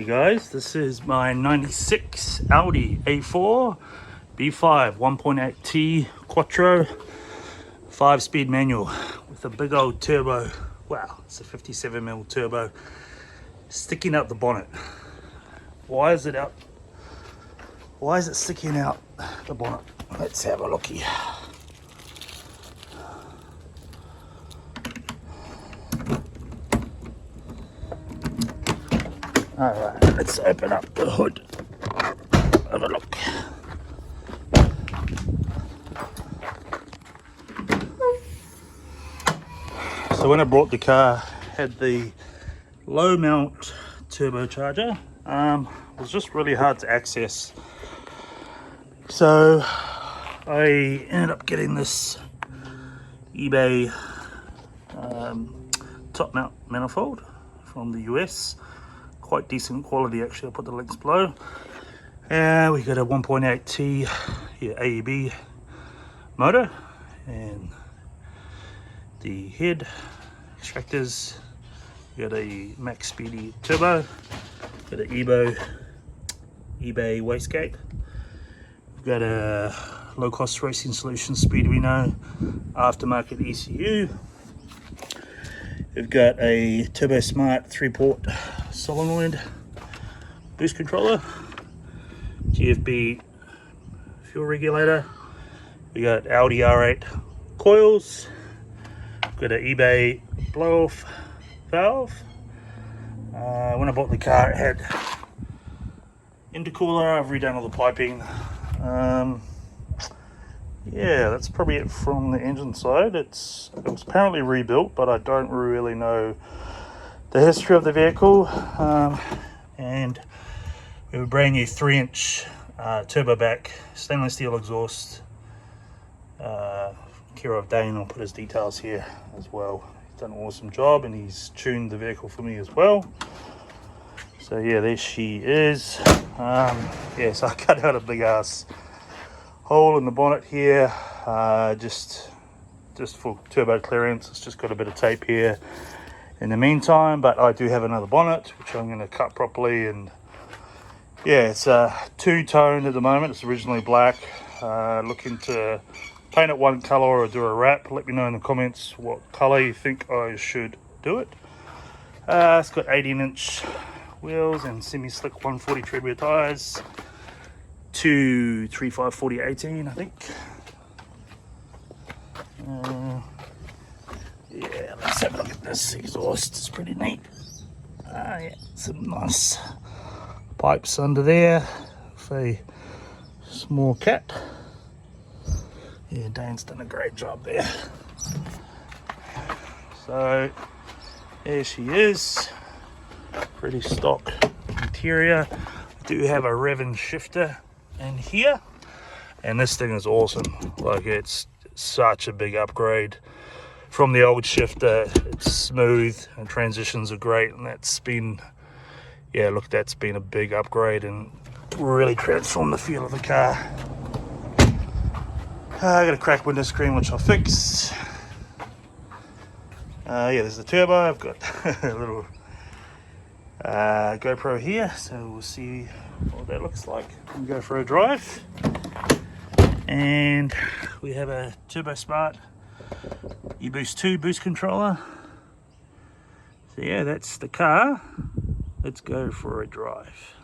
Hey guys, this is my 96 Audi A4 B5 1.8T Quattro 5-speed manual with a big old turbo. Wow, it's a 57mm turbo sticking out the bonnet. Why is it out? Why is it sticking out the bonnet? Let's have a look here. Alright, let's open up the hood. Have a look. So when I brought the car, had the low mount turbocharger. It was just really hard to access. So I ended up getting this eBay top mount manifold from the US. Quite decent quality actually. I'll put the links below. And we got a 1.8T AEB motor and the head extractors. We got a max speedy turbo. Got an eBay wastegate. We've got a low cost racing solution Dyno aftermarket ECU. We've got a Turbo Smart 3-port solenoid boost controller, GFB fuel regulator. We got Audi R8 coils. We've got an eBay blow off valve. When I bought the car, it had intercooler. I've redone all the piping. Yeah, that's probably it from the engine side. It was apparently rebuilt, but I don't really know the history of the vehicle. And we have a brand new 3-inch turbo back, stainless steel exhaust. Care of Dyno, I'll put his details here as well. He's done an awesome job and he's tuned the vehicle for me as well. So yeah, there she is. Yeah, so I cut out a big ass hole in the bonnet here, just for turbo clearance. It's just got a bit of tape here in the meantime, but I do have another bonnet which I'm going to cut properly. And yeah, it's two-tone at the moment. It's originally black. Looking to paint it one color or do a wrap. Let me know in the comments what color you think I should do it. It's got 18-inch wheels and semi-slick 140 tread wear tires. 235 40 18, I think. Yeah, let's have a look at this exhaust. It's pretty neat. Yeah, some nice pipes under there with a small cat. Yeah, Dane's done a great job there. So there she is. Pretty stock interior. I do have a Revin shifter in here, and this thing is awesome. Like, it's such a big upgrade from the old shifter. It's smooth and transitions are great, and that's been, yeah, look, that's been a big upgrade and really transformed the feel of the car. I got a cracked window screen which I'll fix. Yeah, there's the turbo. I've got a little GoPro here, so we'll see what that looks like. We'll go for a drive. And we have a Turbo Smart eBoost 2 boost controller. So yeah, that's the car. Let's go for a drive.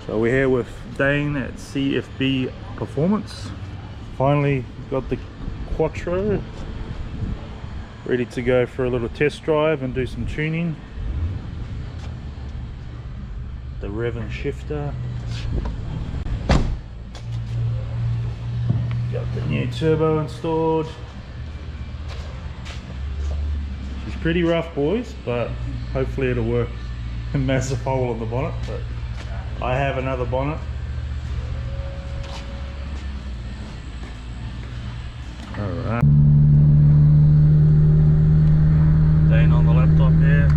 So we're here with Dane at CFB Performance. Finally got the Quattro ready to go for a little test drive and do some tuning. The Revin shifter. Got the new turbo installed. She's pretty rough, boys, but hopefully it'll work. A massive hole in the bonnet, but I have another bonnet. Alright. Dane on the laptop there.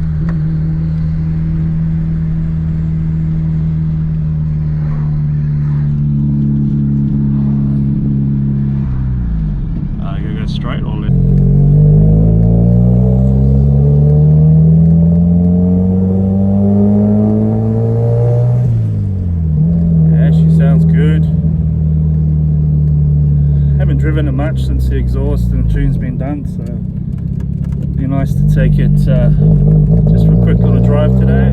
Straight or left? much since the exhaust and the tune's been done, so it'd be nice to take it just for a quick little drive today.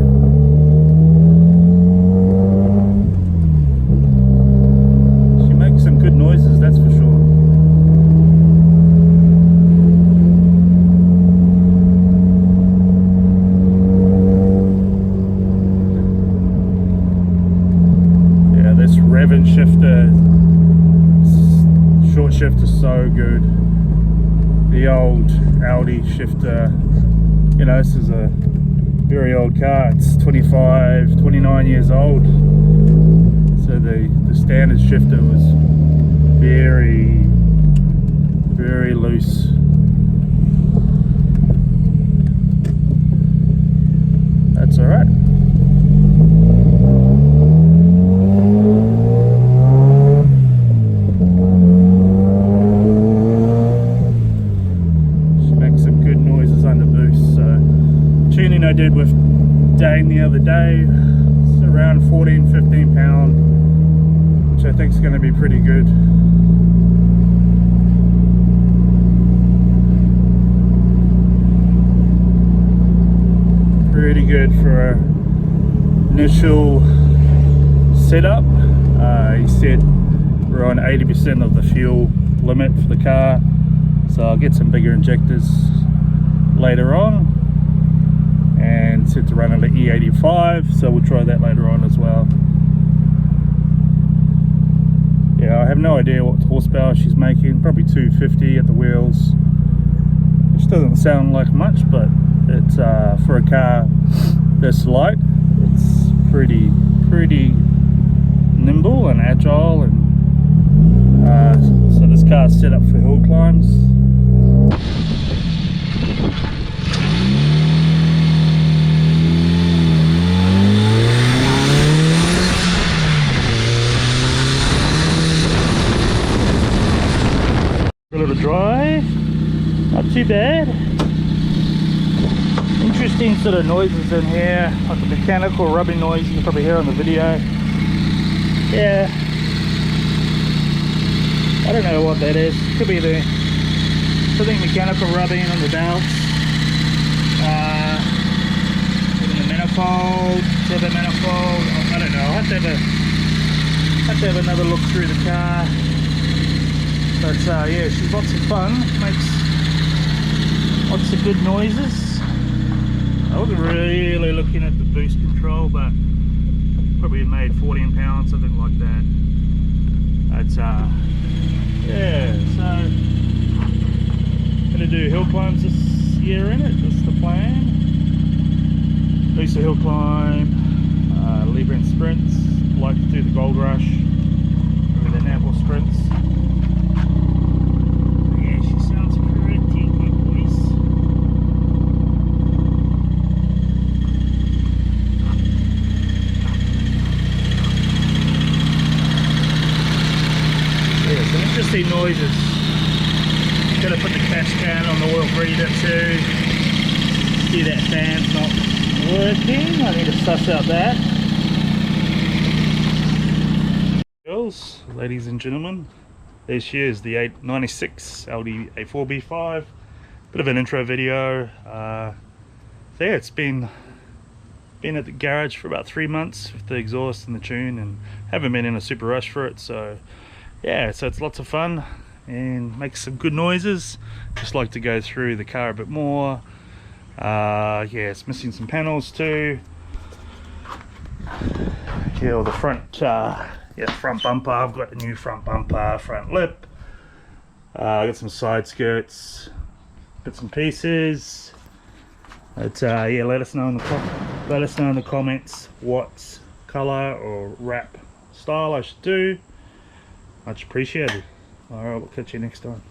She makes some good noises, that's for sure. Yeah, this Revin shifter, short shift is so good. The old Audi shifter, you know, this is a very old car. It's 29 years old. So the standard shifter was very loose. That's all right. I did with Dane the other day, it's around 14-15 pound, which I think is going to be pretty good. Pretty good for an initial setup. He said we're on 80% of the fuel limit for the car, so I'll get some bigger injectors later on. And said to run it at E85, so we'll try that later on as well. Yeah, I have no idea what horsepower she's making, probably 250 at the wheels, which doesn't sound like much, but it's for a car this light, it's pretty nimble and agile, and so this car's set up for hill climbs. A little dry, not too bad. Interesting sort of noises in here, like a mechanical rubbing noise you can probably hear on the video. Yeah, I don't know what that is. Could be the something mechanical rubbing on the valves, in the manifold, turbo manifold. I don't know. I'll have to have another look through the car. But yeah, she's lots of fun, makes lots of good noises. I wasn't really looking at the boost control, but probably made 14 pounds, something like that. That's yeah, so gonna do hill climbs this year in it, that's the plan. Lisa hill climb, Libra and sprints, like to do the Gold Rush, or the Namble sprints. Interesting noises. Gotta put the catch can on the oil breather too. See that fan's not working. I need to suss out that. Girls, ladies and gentlemen, there she is, the 896 Audi A4 B5. Bit of an intro video. So yeah, it's been at the garage for about 3 months with the exhaust and the tune, and haven't been in a super rush for it, so yeah, so it's lots of fun and makes some good noises. Just like to go through the car a bit more. Yeah, it's missing some panels too. Yeah, well, the front front bumper, I've got the new front bumper, front lip. I got some side skirts, bits and pieces. But yeah, let us know in the comments what color or wrap style I should do. Much appreciated. Alright, we'll catch you next time.